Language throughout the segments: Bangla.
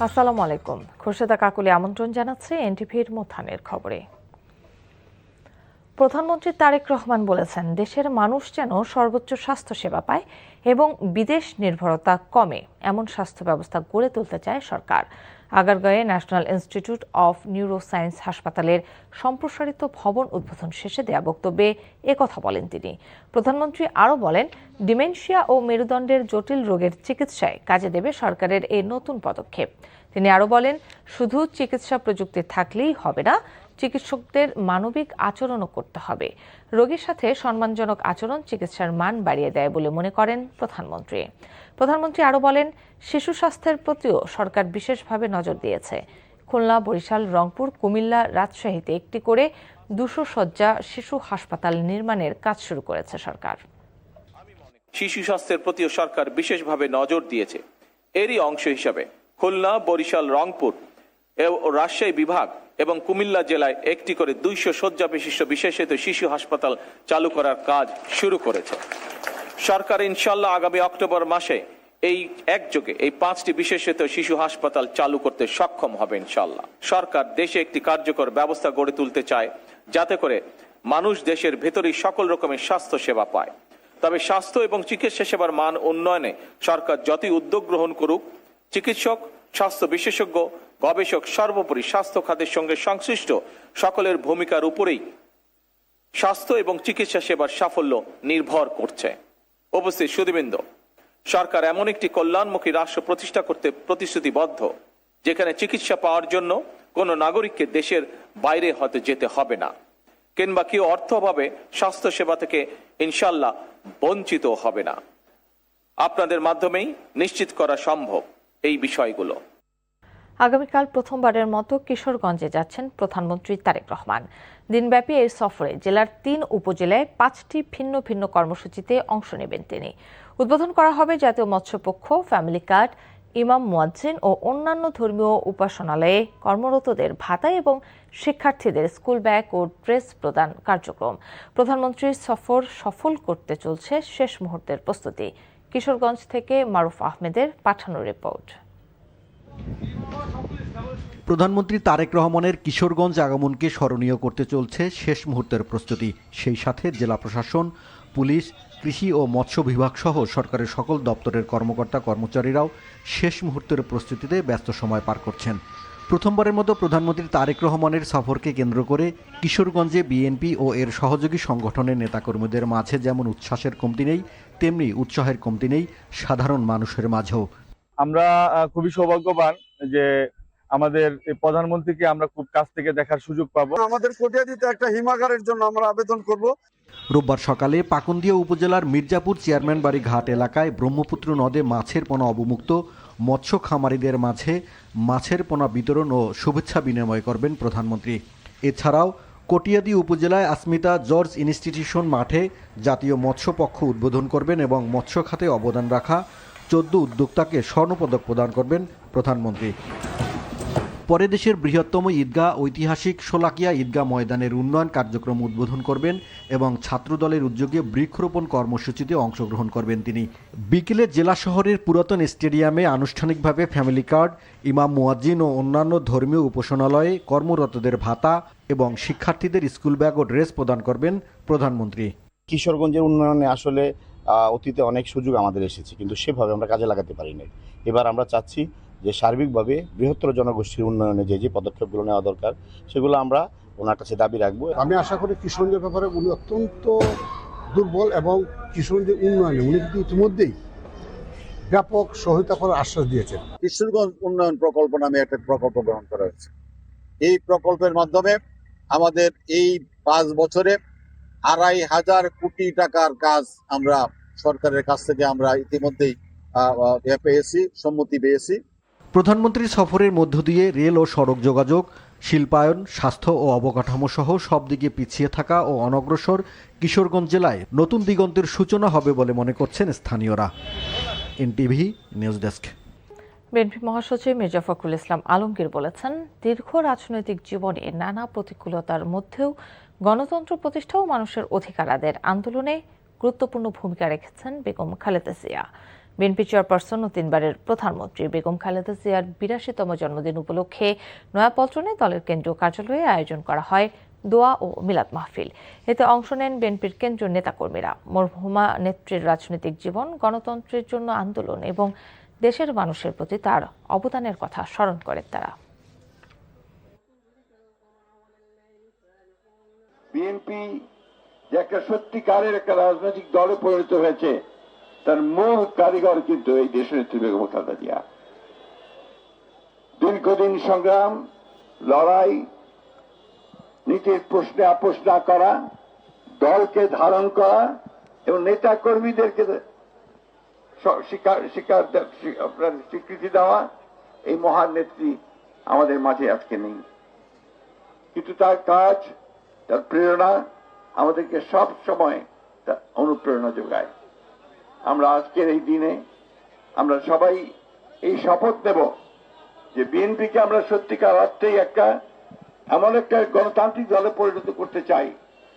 আসসালামু আলাইকুম। খুরশেদা কাকুলি আমন্ত্রণ জানাচ্ছে এনটিভির মধ্যাহ্নের খবরে। প্রধানমন্ত্রী তারেক রহমান বলেছেন, দেশের মানুষ যেন সর্বোচ্চ স্বাস্থ্য সেবা পায় এবং বিদেশ নির্ভরতা কমে এমন স্বাস্থ্য ব্যবস্থা গড়ে তুলতে চায় সরকার। আগারগাঁয়ে ন্যাশনাল ইনস্টিটিউট অফ নিউরোসায়েন্স হাসপাতালের সম্প্রসারিত ভবন উদ্বোধন শেষে দেয়া বক্তব্যে একথা বলেন তিনি। প্রধানমন্ত্রী আরও বলেন, ডিমেনশিয়া ও মেরুদণ্ডের জটিল রোগের চিকিৎসায় কাজে দেবে সরকারের এই নতুন পদক্ষেপ। তিনি আরও বলেন, শুধু চিকিৎসা প্রযুক্তি থাকলেই হবে না, চিকিৎসকদের মানবিক আচরণও করতে হবে। রোগীর সাথে সম্মানজনক আচরণ চিকিৎসার মান বাড়িয়ে দেয় বলে মনে করেন প্রধানমন্ত্রী। প্রধানমন্ত্রী আরও বলেন, শিশু স্বাস্থ্যের প্রতিও সরকার বিশেষভাবে নজর দিয়েছে। খুলনা, বরিশাল, রংপুর, কুমিল্লা, রাজশাহীতে একটি করে 200 শয্যা শিশু হাসপাতাল নির্মাণের কাজ শুরু করেছে সরকার। শিশু স্বাস্থ্যের প্রতিও সরকার বিশেষভাবে নজর দিয়েছে। এরই অংশ হিসাবে খুলনা, বরিশাল, রংপুর ও রাজশাহী বিভাগ এবং কুমিল্লা জেলায় একটি করে 200 শয্যা বিশিষ্ট বিশেষায়িত শিশু হাসপাতাল চালু করার কাজ শুরু করেছে সরকার। ইনশাল্লাহ আগামী অক্টোবর মাসে এই একযোগে এই 5টি বিশেষায়িত শিশু হাসপাতাল চালু করতে সক্ষম হবে ইনশাল্লাহ। সরকার দেশে একটি কার্যকর ব্যবস্থা গড়ে তুলতে চায়, যাতে করে মানুষ দেশের ভেতরেই সকল রকমের স্বাস্থ্য সেবা পায়। তবে স্বাস্থ্য এবং চিকিৎসা সেবার মান উন্নয়নে সরকার যতই উদ্যোগ গ্রহণ করুক, চিকিৎসক, স্বাস্থ্য বিশেষজ্ঞ, গবেষক, সর্বোপরি স্বাস্থ্য খাতের সঙ্গে সংশ্লিষ্ট সকলের ভূমিকার উপরেই স্বাস্থ্য এবং চিকিৎসা সেবার সাফল্য নির্ভর করছে। উপস্থিত সুধীবৃন্দ, সরকার এমন একটি কল্যাণমুখী রাষ্ট্র প্রতিষ্ঠা করতে প্রতিশ্রুতিবদ্ধ, যেখানে চিকিৎসা পাওয়ার জন্য কোনো নাগরিককে দেশের বাইরে হতে যেতে হবে না, কিংবা কেউ অর্থ অভাবে স্বাস্থ্য সেবা থেকে ইনশাল্লাহ বঞ্চিত হবে না। আপনাদের মাধ্যমেই নিশ্চিত করা সম্ভব এই বিষয়গুলো। আগামীকাল প্রথমবারের মতো কিশোরগঞ্জে যাচ্ছেন প্রধানমন্ত্রী তারেক রহমান। দিনব্যাপী এই সফরে জেলার 3 উপজেলায় 5টি ভিন্ন ভিন্ন কর্মসূচিতে অংশ নেবেন তিনি। উদ্বোধন করা হবে জাতীয় মৎস্যপক্ষ, ফ্যামিলি কার্ড, ইমাম মুয়াজ্জিন ও অন্যান্য ধর্মীয় উপাসনালয়ে কর্মরতদের ভাতা এবং শিক্ষার্থীদের স্কুল ব্যাগ ও ড্রেস প্রদান কার্যক্রম। প্রধানমন্ত্রীর সফর সফল করতে চলছে শেষ মুহূর্তের প্রস্তুতি। কিশোরগঞ্জ থেকে মারুফ আহমেদের পাঠানো রিপোর্ট। প্রধানমন্ত্রী তারেক রহমানের কিশোরগঞ্জ আগমনকে স্মরণীয় করতে চলছে শেষ মুহূর্তের প্রস্তুতি। সেই সাথে জেলা প্রশাসন, পুলিশ, কৃষি ও মৎস্য বিভাগ সহ সরকারের সকল দপ্তরের কর্মকর্তা কর্মচারীরাও শেষ মুহূর্তের প্রস্তুতিতে ব্যস্ত সময় পার করছেন। প্রথমবারের মতো প্রধানমন্ত্রী তারেক রহমানের সফরকে কেন্দ্র করে কিশোরগঞ্জে বিএনপি ও এর সহযোগী সংগঠনের নেতাকর্মীদের মাঝে যেমন উচ্ছ্বাসের কমতি নেই, তেমনি উৎসাহের কমতি নেই সাধারণ মানুষের মাঝেও। আমরা খুবই সৌভাগ্যবান যে আমাদের প্রধানমন্ত্রীকে আমরা খুব কাছ থেকে দেখার সুযোগ পাবো। আমাদের কটিয়াদীতে একটা হিমাগারের জন্য আমরা আবেদন করব। রোববার সকালে পাকুন্দিয়া উপজেলার মির্জাপুর চেয়ারম্যান বাড়ি ঘাট এলাকায় ব্রহ্মপুত্র নদে মাছের পোনা অবমুক্ত মৎস্য খামারিদের মাঝে মাছের পোনা বিতরণ ও শুভেচ্ছা বিনিময় করবেন প্রধানমন্ত্রী। এছাড়াও কটিয়াদী উপজেলায় আসমিতা জর্জ ইনস্টিটিউশন মাঠে জাতীয় মৎস্য পক্ষ উদ্বোধন করবেন এবং মৎস্য খাতে অবদান রাখা 14 উদ্যোক্তাকে স্বর্ণপদক প্রদান করবেন প্রধানমন্ত্রী। পরে দেশের বৃহত্তম ঈদগাহ ঐতিহাসিক শোলাকিয়া ঈদগাহ ময়দানের উন্নয়ন কার্যক্রম উদ্বোধন করবেন এবং ছাত্রদলের উদ্যোগে বৃক্ষরোপণ কর্মসূচিতে অংশগ্রহণ করবেন তিনি। বিকেলে জেলা শহরের পুরাতন স্টেডিয়ামে আনুষ্ঠানিকভাবে ফ্যামিলি কার্ড, ইমাম মুয়াজ্জিন ও অন্যান্য ধর্মীয় উপাসনালয়ে কর্মরতদের ভাতা এবং শিক্ষার্থীদের স্কুল ব্যাগ ও ড্রেস প্রদান করবেন প্রধানমন্ত্রী। কিশোরগঞ্জের উন্নয়নে আসলে অতীতে অনেক সুযোগ আমাদের এসেছে, কিন্তু সেভাবে আমরা কাজে লাগাতে পারি নাই। এবার আমরা চাচ্ছি যে সার্বিকভাবে বৃহত্তর জনগোষ্ঠীর উন্নয়নে যে পদক্ষেপগুলো নেওয়া দরকার সেগুলো আমরা ওনার কাছে দাবি রাখবো। আমি আশা করি কিশোরগঞ্জের ব্যাপারে উনি অত্যন্ত দুর্বল এবং কিশোরগঞ্জের উন্নয়নে উনি কিন্তু ইতিমধ্যেই ব্যাপক সহায়তা করার আশ্বাস দিয়েছেন। কিশোরগঞ্জ উন্নয়ন প্রকল্প নামে একটা প্রকল্প গ্রহণ করা হয়েছে। এই প্রকল্পের মাধ্যমে আমাদের এই 5 বছরে 2,500 কোটি টাকার কাজ আমরা সরকারের কাছ থেকে আমরা ইতিমধ্যেই পেয়েছি, সম্মতি পেয়েছি। প্রধানমন্ত্রীর সফরের মধ্য দিয়ে রেল ও সড়ক যোগাযোগ, শিল্পায়ন, স্বাস্থ্য ও অবকাঠামো সহ সব দিকে পিছিয়ে থাকা ও অনগ্রসর কিশোরগঞ্জ জেলায় নতুন দিগন্তের সূচনা হবে বলে মনে করছেন স্থানীয়রা। NTV news desk. বিএনপি মহাসচিব মির্জা ফখরুল ইসলাম আলমগীর বলেছেন, দীর্ঘ রাজনৈতিক জীবনে নানা প্রতিকূলতার মধ্যেও গণতন্ত্র প্রতিষ্ঠা ও মানুষের অধিকার আদায়ের আন্দোলনে গুরুত্বপূর্ণ ভূমিকা রেখেছেন বেগম খালেদা জিয়া। বিএনপি চেয়ারপারসন ও 3বারের প্রধানমন্ত্রী বেগম খালেদা জিয়ার 82তম জন্মদিন উপলক্ষে নয়াপল্টনে দলের কেন্দ্রীয় কার্যালয়ে আয়োজন করা হয় দোয়া ও মিলাদ মাহফিল। এতে অংশ নেন বিএনপির কেন্দ্রীয় নেতাকর্মীরা। মরহুমা নেত্রীর রাজনৈতিক জীবন, গণতন্ত্রের জন্য আন্দোলন এবং দেশের মানুষের প্রতি তার অবদানের কথা স্মরণ করেন তারা। বিএনপি যে একটা সত্যিকারের একটা রাজনৈতিক দলে পরিণত হয়েছে, তার মূল কারিগর কিন্তু এই দেশনেত্রী বেগম খালেদা জিয়া। দীর্ঘদিন সংগ্রাম, লড়াই, নীতির প্রশ্নে আপোষ না করা, দলকে ধারণ করা এবং নেতা কর্মীদেরকে স্বীকৃতি দেওয়া, এই মহান নেত্রী আমাদের মাঝে আজকে নেই, কিন্তু তার কাজ, তার প্রেরণা আমাদেরকে সব সময় অনুপ্রেরণা যোগায়। আমরা আজকের এই দিনে আমরা সবাই এই শপথ নেব যে বিএনপিকে আমরা সত্যিকার অর্থেই এমন একটা গণতান্ত্রিক দলে পরিণত করতে চাই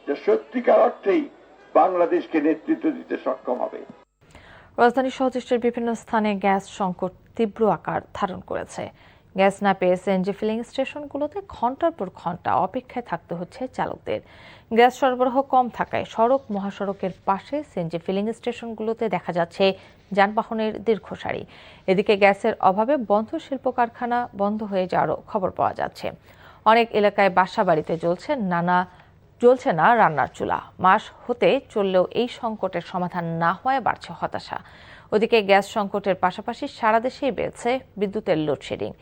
যে সত্যিকার অর্থেই বাংলাদেশকে নেতৃত্ব দিতে সক্ষম হবে। রাজধানী সহ দেশের বিভিন্ন স্থানে গ্যাস সংকট তীব্র আকার ধারণ করেছে। গ্যাস না পেয়ে সিএনজি ফিলিং স্টেশনগুলোতে ঘন্টার পর ঘন্টা অপেক্ষায় থাকতে হচ্ছে চালকদের। গ্যাস সরবরাহ কম থাকায় সড়ক মহাসড়কের পাশে সিএনজি ফিলিং স্টেশনগুলোতে দেখা যাচ্ছে যানবাহনের দীর্ঘ সারি। এদিকে গ্যাসের অভাবে বন্ধ শিল্প কারখানা বন্ধ হয়ে যাওয়ারও খবর পাওয়া যাচ্ছে। অনেক এলাকায় বাসা বাড়িতে জ্বলছে না রান্নার চুলা। মাস হতে চললেও এই সংকটের সমাধান না হওয়ায় বাড়ছে হতাশা। ওদিকে গ্যাস সংকটের পাশাপাশি সারা দেশেই বেড়েছে বিদ্যুতের লোডশেডিং।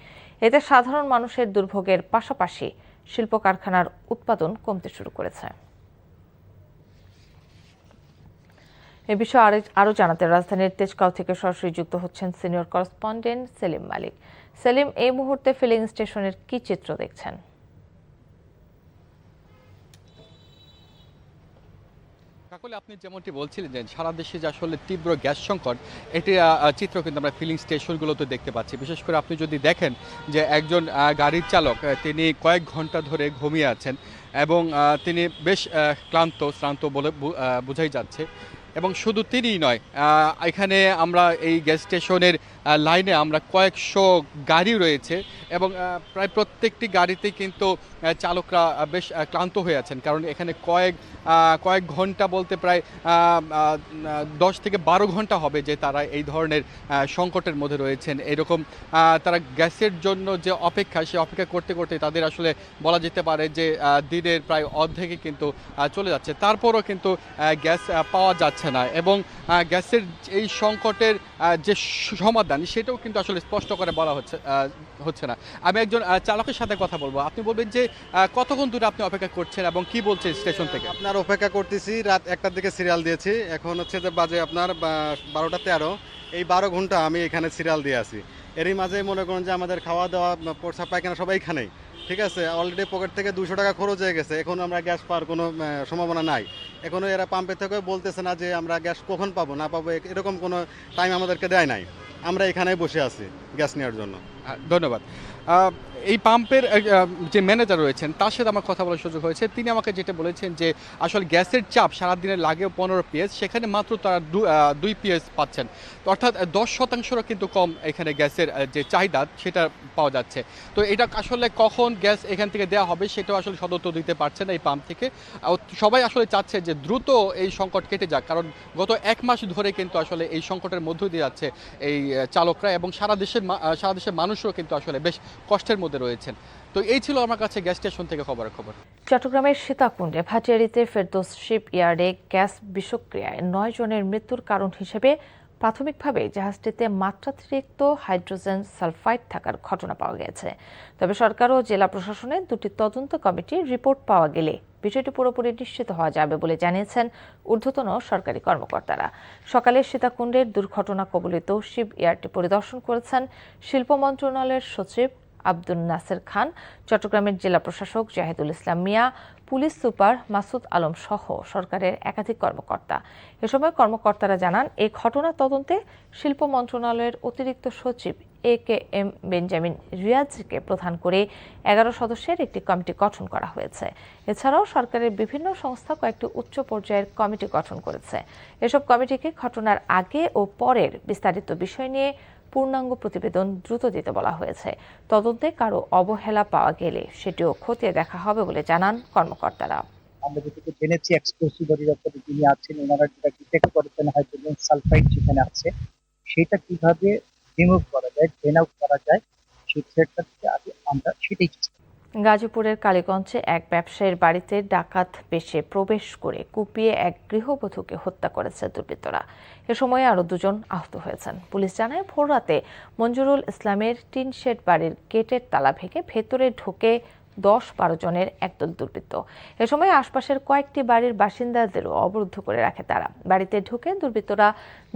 এতে সাধারণ মানুষের দুর্ভোগের পাশাপাশি শিল্প কারখানার উৎপাদন কমতে শুরু করেছে। এ বিষয়ে আরও জানাতে রাজধানীর তেজগাঁও থেকে সরাসরি যুক্ত হচ্ছেন সিনিয়র করেসপন্ডেন্ট সেলিম মালিক। সেলিম, এই মুহূর্তে ফিলিং স্টেশনের কি চিত্র দেখছেন? কাকলি, আপনি যেমনটি বলছিলেন যে সারা দেশে যে আসলে তীব্র গ্যাস সংকট, এটি চিত্র কিন্তু আমরা ফিলিং স্টেশনগুলোতে দেখতে পাচ্ছি। বিশেষ করে আপনি যদি দেখেন যে একজন গাড়ির চালক তিনি কয়েক ঘন্টা ধরে ঘুমিয়ে আছেন এবং তিনি বেশ শ্রান্ত বলে বোঝাই যাচ্ছে। এবং শুধু তিনিই নয়, এখানে আমরা এই গ্যাস স্টেশনের লাইনে আমরা কয়েকশো গাড়ি রয়েছে এবং প্রায় প্রত্যেকটি গাড়িতে কিন্তু চালকরা বেশ ক্লান্ত হয়ে আছেন, কারণ এখানে কয়েক ঘন্টা বলতে প্রায় 10 থেকে 12 ঘন্টা হবে যে তারা এই ধরনের সংকটের মধ্যে রয়েছেন। এরকম তারা গ্যাসের জন্য যে অপেক্ষা, সে অপেক্ষা করতে করতে তাদের আসলে বলা যেতে পারে যে দিনের প্রায় অর্ধেকে কিন্তু চলে যাচ্ছে, তারপরও কিন্তু গ্যাস পাওয়া যাচ্ছে না। এবং গ্যাসের এই সংকটের যে সমাধান সেটাও কিন্তু আসলে স্পষ্ট করে বলা হচ্ছে না। আমি একজন চালকের সাথে কথা বলবো। আপনি বলবেন যে কতক্ষণ দূরে আপনি অপেক্ষা করছেন এবং কি বলছে স্টেশন থেকে? আপনার অপেক্ষা করতেছি, রাত 1টার দিকে সিরিয়াল দিয়েছি, এখন হচ্ছে যে বাজে আপনার 12টা 13। এই 12 ঘন্টা আমি এখানে সিরিয়াল দিয়ে আছি। এরই মাঝে মনে করুন যে আমাদের খাওয়া দাওয়া, প্রস্রাব পায়খানা সবাই এখানেই, ঠিক আছে। অলরেডি পকেট থেকে 200 টাকা খরচ হয়ে গেছে, এখন আমরা গ্যাস পাওয়ার কোনো সম্ভাবনা নাই। এখনও এরা পাম্পের থেকে বলতেছে না যে আমরা গ্যাস কখন পাবো না পাবো, এরকম কোনো টাইম আমাদেরকে দেয় নাই। আমরা এখানেই বসে আছি গ্যাস নেওয়ার জন্য। ধন্যবাদ। এই পাম্পের যে ম্যানেজার রয়েছেন তার সাথে আমার কথা বলার সুযোগ হয়েছে। তিনি আমাকে যেটা বলেছেন যে আসলে গ্যাসের চাপ সারাদিনে লাগেও 15 পিএস, সেখানে মাত্র তারা 2 পিএস পাচ্ছেন, অর্থাৎ 10% কিন্তু কম এখানে গ্যাসের যে চাহিদা সেটা পাওয়া যাচ্ছে। তো এটা আসলে কখন গ্যাস এখান থেকে দেওয়া হবে সেটাও আসলে সদুত্তর দিতে পারছে না এই পাম্প থেকে। সবাই আসলে চাচ্ছে যে দ্রুত এই সংকট কেটে যাক, কারণ গত 1 মাস ধরে কিন্তু আসলে এই সংকটের মধ্য দিয়ে যাচ্ছে এই চালকরা এবং সারা দেশের মানুষও কিন্তু আসলে বেশ কষ্টের মধ্যে রয়েছেন। তো এই ছিল আমার কাছে গ্যাস স্টেশন থেকে খবর। চট্টগ্রামের সীতাকুণ্ডে ভাটিয়ারিতে ফেরদৌস শিপ ইয়ার্ডে গ্যাস বিষক্রিয়ায় 9 জনের মৃত্যুর কারণ হিসেবে প্রাথমিকভাবে জাহাজটিতে মাত্রাতিরিক্ত হাইড্রোজেন সালফাইড থাকার ঘটনা পাওয়া গেছে। তবে সরকার ও জেলা প্রশাসনের 2টি তদন্ত কমিটির রিপোর্ট পাওয়া গেলে বিষয়টি পুরোপুরি নিশ্চিত হওয়া যাবে বলে জানিয়েছেন ঊর্ধ্বতন সরকারি কর্মকর্তারা। সকালে সীতাকুণ্ডের দুর্ঘটনা কবলিত শিপ ইয়ার্ডটি পরিদর্শন করেছেন শিল্প মন্ত্রণালয়ের সচিব আব্দুল নাসের খান, চট্টগ্রামের জেলা প্রশাসক জাহিদুল ইসলাম মিয়া, পুলিশ সুপার মাসুদ আলম সহ সরকারের একাধিক কর্মকর্তা। এ সময় কর্মকর্তারা জানান, এই ঘটনা তদন্তে শিল্প মন্ত্রণালয়ের অতিরিক্ত সচিব AKM বেঞ্জামিন রিয়াজকে প্রধান করে 11 সদস্যের একটি কমিটি গঠন করা হয়েছে। এছাড়াও সরকারের বিভিন্ন সংস্থা কয়েকটি উচ্চ পর্যায়ের কমিটি গঠন করেছে। এসব কমিটিকে ঘটনার আগে ও পরের বিস্তারিত বিষয় নিয়ে পূর্ণাঙ্গ প্রতিবেদন দ্রুত দিতে বলা হয়েছে। তদন্তে কারো অবহেলা পাওয়া গেলে সেটিও খতিয়ে দেখা হবে বলে জানান কর্মকর্তারা। আমরা যেটুকু জেনেছি এক্সক্লুসিভ অধিদপ্তরে যিনি আছেন ওনারা যেটা ডিটেক্ট করেছেন হাইড্রোজেন সালফাইড যেখানে আছে সেটা কিভাবে রিমুভ করা যায়, ড্রেন আউট করা যায়, সেই থ্রেডটা থেকে আগে আমরা সেটাই চেষ্টা। গাজীপুরের কালীগঞ্জে এক ব্যবসায়ীর বাড়িতে ডাকাত বেশে প্রবেশ করে কুপিয়ে এক গৃহবধূকে হত্যা করেছে দুর্বৃত্তরা। এ সময় আরও 2 জন আহত হয়েছেন। পুলিশ জানায় ভোররাতে মঞ্জুরুল ইসলামের টিন শেড বাড়ির গেটের তালা ভেঙে ভেতরে ঢুকে 10-12 জনের একদল দুর্বৃত্ত। এ সময় আশপাশের কয়েকটি বাড়ির বাসিন্দাদেরও অবরুদ্ধ করে রাখে তারা। বাড়িতে ঢুকে দুর্বৃত্তরা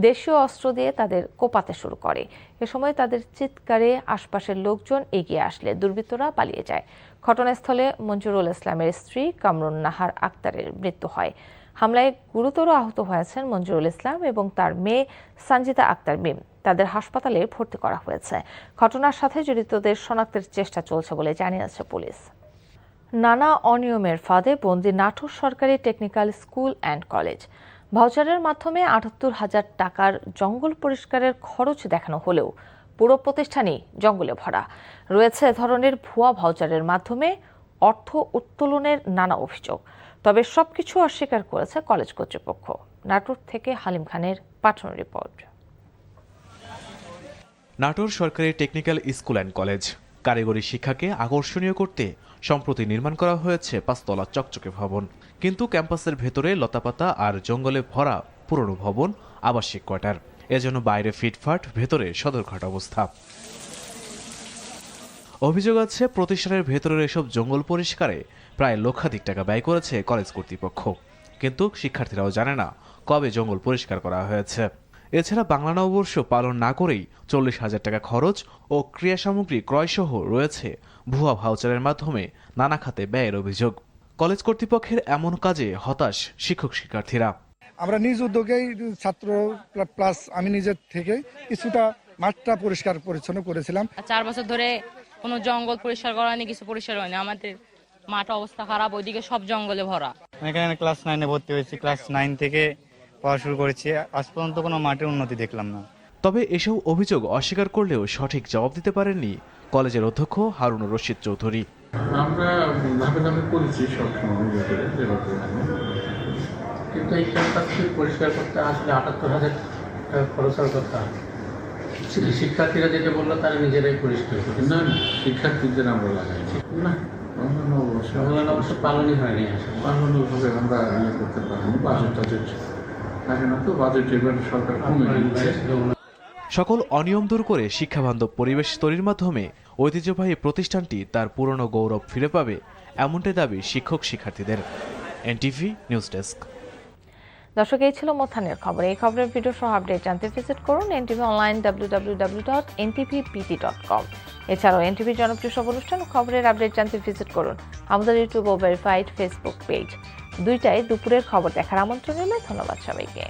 দেশীয় অস্ত্র দিয়ে তাদের কোপাতে শুরু করে। এ সময় তাদের চিৎকারে আশপাশের লোকজন এগিয়ে আসলে দুর্বৃত্তরা পালিয়ে যায়। ঘটনাস্থলে মঞ্জুরুল ইসলামের স্ত্রী কামরুন নাহার আক্তারের মৃত্যু হয়। হামলায় গুরুতর আহত হয়েছেন মঞ্জুরুল ইসলাম এবং তার মেয়ে সঞ্জিতা আক্তার মিম। তাদের হাসপাতালে ভর্তি করা হয়েছে। ঘটনার সাথে জড়িতদের শনাক্তের চেষ্টা চলছে বলে জানিয়েছে পুলিশ। নানা অনিয়মের ফাঁদে বন্দী নাটোর সরকারি টেকনিক্যাল স্কুল অ্যান্ড কলেজ। ভাউচারের মাধ্যমে ৭৮,০০০ টাকার জঙ্গল পরিষ্কারের খরচ দেখানো হলেও পুরো প্রতিষ্ঠানই জঙ্গলে ভরা। রয়েছে এ ধরনের ভুয়া ভাউচারের মাধ্যমে অর্থ উত্তোলনের নানা অভিযোগ। তবে সবকিছু অস্বীকার করেছে কলেজ কর্তৃপক্ষ। নাটোর থেকে হালিম খানের পাঠানো রিপোর্ট। নাটোর সরকারি টেকনিক্যাল স্কুল অ্যান্ড কলেজ কারিগরি শিক্ষাকে আকর্ষণীয় করতে সম্প্রতি নির্মাণ করা হয়েছে 5 তলা চকচকে ভবন। কিন্তু ক্যাম্পাসের ভেতরে লতাপাতা আর জঙ্গলে ভরা পুরনো ভবন, আবাসিক কোয়ার্টার। এজন্য বাইরে ফিটফাট, ভেতরে সদরঘাট অবস্থা। অভিযোগ আছে প্রতিষ্ঠানের ভেতরের এসব জঙ্গল পরিষ্কারে প্রায় লক্ষাধিক টাকা ব্যয় করেছে কলেজ কর্তৃপক্ষ। কিন্তু শিক্ষার্থীরাও জানে না কবে জঙ্গল পরিষ্কার করা হয়েছে। এছাড়া বাংলা নববর্ষ পালন না করেই 40,000 টাকা খরচ ও ক্রিয়া সামগ্রী ক্রয়সহ রয়েছে ভুয়া ভাউচারের মাধ্যমে নানা খাতে ব্যয়ের অভিযোগ। কলেজ কর্তৃপক্ষের এমন কাজে হতাশ শিক্ষক শিক্ষার্থীরা। আমরা নিজ উদ্যোগেই ছাত্র প্লাস আমি নিজের থেকে কিছুটা মাঠটা পরিষ্কার পরিচ্ছন্ন করেছিলাম। 4 বছর ধরে কোনো জঙ্গল পরিষ্কার করা হয়নি, কিছু পরিষ্কার হয়নি। আমাদের মাঠ অবস্থা খারাপ, ওইদিকে সব জঙ্গলে ভরা। এখানে ক্লাস 9-এ ভর্তি হয়েছি, ক্লাস 9 থেকে পড়া শুরু করেছি। আজ পর্যন্ত কোনো মাঠের উন্নতি দেখলাম না। তবে এসব অভিযোগ অস্বীকার করলেও সঠিক জবাব দিতে পারেননি কলেজের অধ্যক্ষ হারুনুর রশিদ চৌধুরী। আমরা ধাপে ধাপে করেছি সবসময়, কিন্তু এই ক্যাম্পাসকে পরিষ্কার করতে আসলে 78,000 টাকা খরচের কথা। শিক্ষার্থীরা যেটা বললো তারা নিজেরাই পরিষ্কার করে। না, শিক্ষার্থীদের আমরা লাগাইছি না, অবশ্য পালনই হয়নি। পালনভাবে আমরা ইয়ে করতে পারিনি, বাজেট থাকে না তো, বাজেট এবার সরকার কমে দিচ্ছে। সকল অনিয়ম দূর করে শিক্ষাবান্ধব পরিবেশ তৈরির মাধ্যমে ঐতিহ্যবাহী প্রতিষ্ঠানটি তার পুরনো গৌরব ফিরে পাবে, এমনটাই দাবি শিক্ষক শিক্ষার্থীদের। NTV news desk. দর্শক, এই ছিল মধ্যাহ্নের খবর। এই খবরের ভিডিও সহ আপডেট জানতে ভিজিট করুন এনটিভি অনলাইন www.ntvpt.com। এছাড়াও এনটিভির জনপ্রিয় সব অনুষ্ঠান ও খবরের আপডেট জানতে ভিজিট করুন আমাদের ইউটিউব ও ভেরিফাইড ফেসবুক পেজ। দুইটায় দুপুরের খবর দেখার আমন্ত্রণ রইল। ধন্যবাদ সবাইকে।